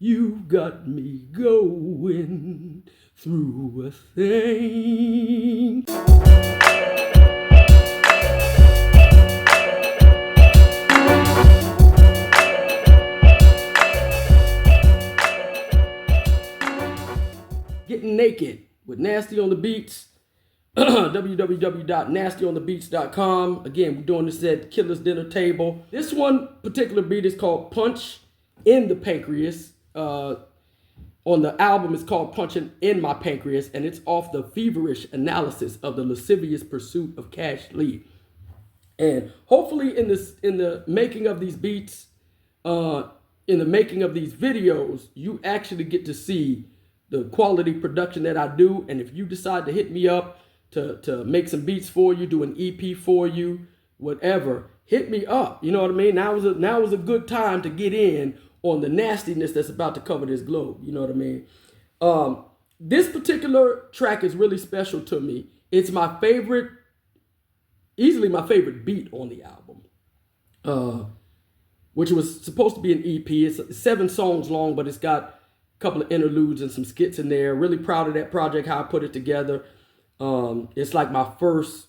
You got me going through a thing. Getting naked with Nasty on the Beats. www.NastyOnTheBeats.com. Again, we're doing this at Killer's Dinner Table. This one particular beat is called Punch in the Pancreas. On the album, it's called Punching in My Pancreas, and it's off the Feverish analysis of the Lascivious pursuit of Cash Lee. And hopefully in the making of these beats, in the making of these videos, you actually get to see the quality production that I do. And if you decide to hit me up to make some beats for you, do an EP for you, whatever, hit me up. You know what I mean? Now is a good time to get in on the nastiness that's about to cover this globe. You know what I mean? This particular track is really special to me. It's my favorite, easily my favorite beat on the album, which was supposed to be an EP. It's 7 songs long, but it's got a couple of interludes and some skits in there. Really proud of that project, how I put it together. It's like my first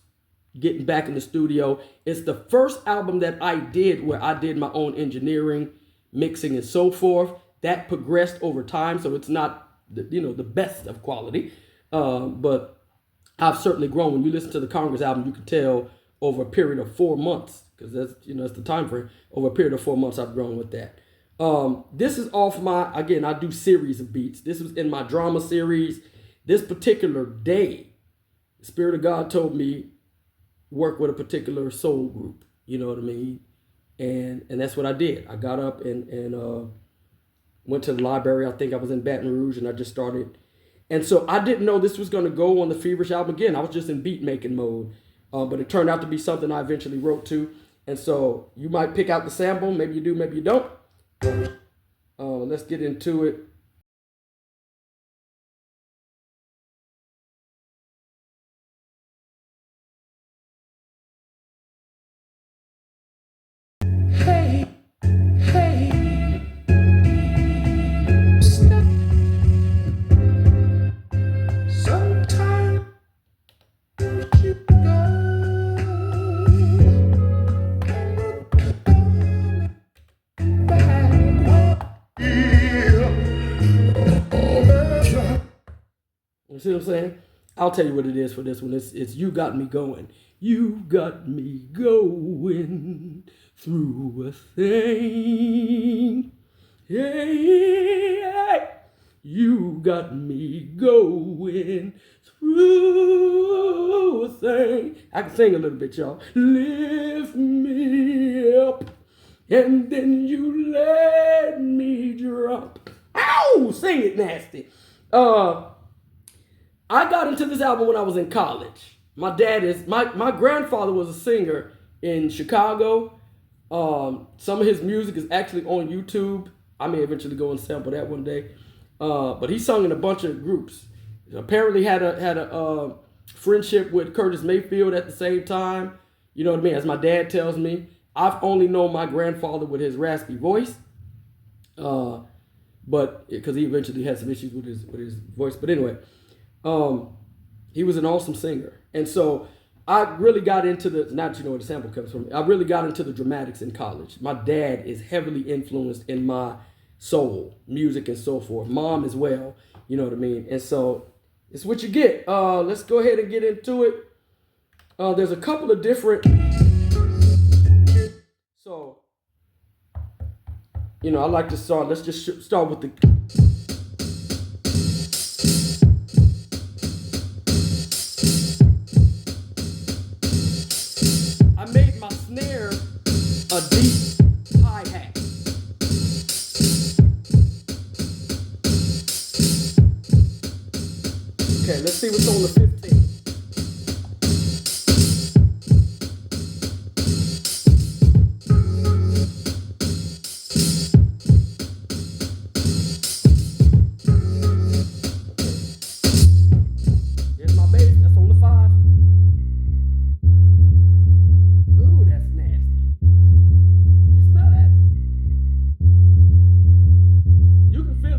getting back in the studio. It's the first album that I did where I did my own engineering, mixing, and so forth. That progressed over time, so it's not the best of quality, but I've certainly grown. When you listen to the Congress album, you can tell over a period of 4 months, because that's the time frame. Over a period of 4 months, I've grown with that. This is off my, again, I do series of beats. This was in my drama series. This particular day, the Spirit of God told me work with a particular soul group. You know what I mean? And that's what I did. I got up and went to the library. I think I was in Baton Rouge, and I just started. And so I didn't know this was going to go on the Feverish album. Again, I was just in beat making mode. But it turned out to be something I eventually wrote to. And so you might pick out the sample. Maybe you do, maybe you don't. Let's get into it. Hey, hey, stop. Sometimes you go. You see what I'm saying? I'll tell you what it is for this one. It's You Got Me Going. You got me going through a thing. Hey, you got me going through a thing. I can sing a little bit, y'all. Lift me up, and then you let me drop. Ow! Sing it, Nasty. I got into this album when I was in college. My grandfather was a singer in Chicago. Some of his music is actually on YouTube. I may eventually go and sample that one day. But he sung in a bunch of groups. Apparently had a friendship with Curtis Mayfield at the same time. You know what I mean? As my dad tells me, I've only known my grandfather with his raspy voice. But because he eventually had some issues with his voice. But anyway, he was an awesome singer. And so I really got into where the sample comes from. I really got into the dramatics in college. My dad is heavily influenced in my soul, music, and so forth. Mom as well, you know what I mean? And so it's what you get. Let's go ahead and get into it. There's a couple of different, so, I like this song. Let's just start with the, I made my snare a deep hi-hat. Okay, let's see what's on the 15. Here's my bass, that's on the 5. Ooh, that's nasty. You smell that? You can feel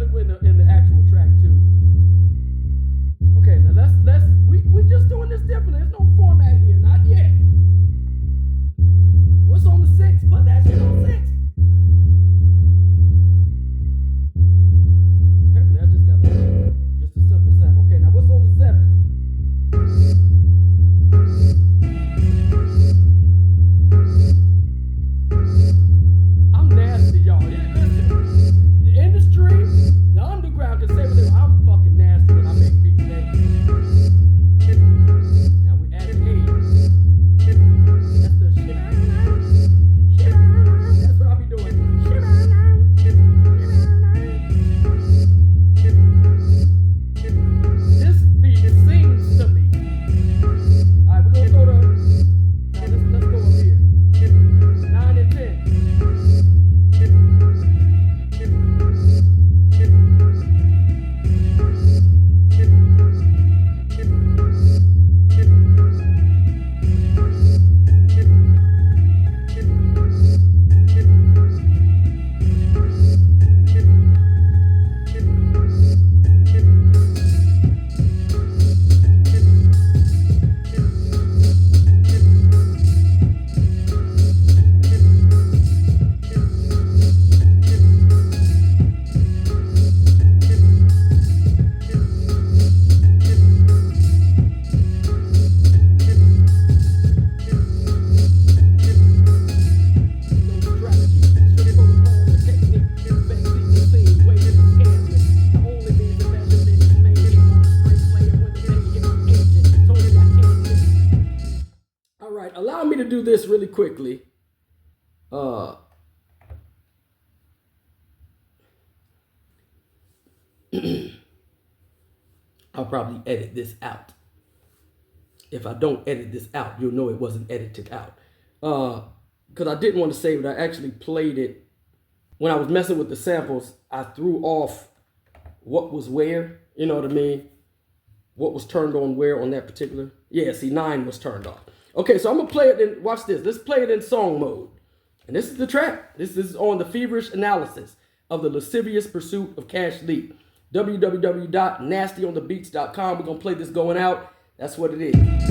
do this really quickly. I'll probably edit this out. If I don't edit this out, you'll know it wasn't edited out. Because I didn't want to save it. I actually played it. When I was messing with the samples, I threw off what was where. You know what I mean? What was turned on where on that particular. Yeah, see, 9 was turned off. Okay, so I'm going to play it in, watch this. Let's play it in song mode. And this is the track. This is on the Feverish analysis of the Lascivious Pursuit of Cash Leap. www.nastyonthebeats.com. We're going to play this going out. That's what it is.